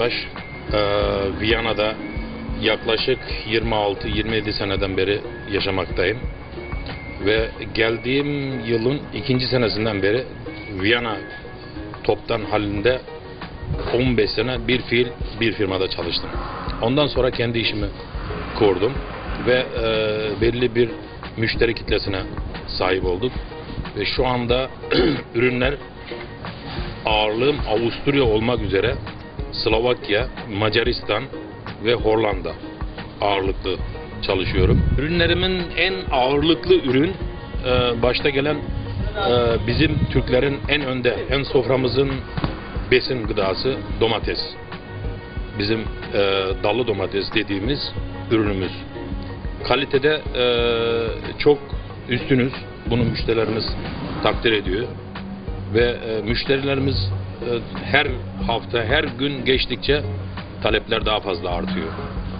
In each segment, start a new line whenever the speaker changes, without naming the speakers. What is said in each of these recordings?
Aktaş. Viyana'da yaklaşık 26-27 seneden beri yaşamaktayım. Ve geldiğim yılın 2. senesinden beri Viyana toptan halinde 15 sene bir fiil bir firmada çalıştım. Ondan sonra kendi işimi kurdum ve belli bir müşteri kitlesine sahip olduk. Ve şu anda ürünler ağırlığım Avusturya olmak üzere Slovakya, Macaristan ve Hollanda ağırlıklı çalışıyorum. Ürünlerimin en ağırlıklı ürün başta gelen bizim Türklerin en önde, en soframızın besin gıdası domates. Bizim dallı domates dediğimiz ürünümüz. Kalitede çok üstünüz. Bunu müşterilerimiz takdir ediyor. Ve müşterilerimiz her hafta, her gün geçtikçe talepler daha fazla artıyor.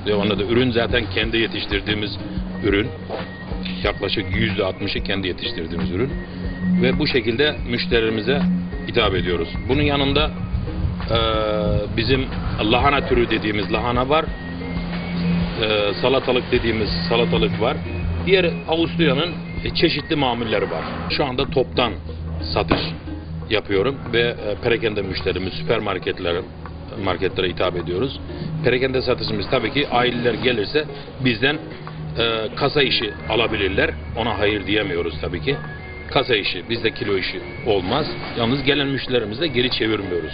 Ve onda da ürün zaten kendi yetiştirdiğimiz ürün. Yaklaşık %60'ı kendi yetiştirdiğimiz ürün. Ve bu şekilde müşterilerimize hitap ediyoruz. Bunun yanında bizim lahana türü dediğimiz lahana var. Salatalık dediğimiz salatalık var. Diğer Avusturya'nın çeşitli mamulleri var. Şu anda toptan satış yapıyorum ve perakende müşterimiz, marketlere hitap ediyoruz. Perakende satışımız tabii ki aileler gelirse bizden kasa işi alabilirler. Ona hayır diyemiyoruz tabii ki. Kasa işi, bizde kilo işi olmaz. Yalnız gelen müşterilerimize geri çevirmiyoruz.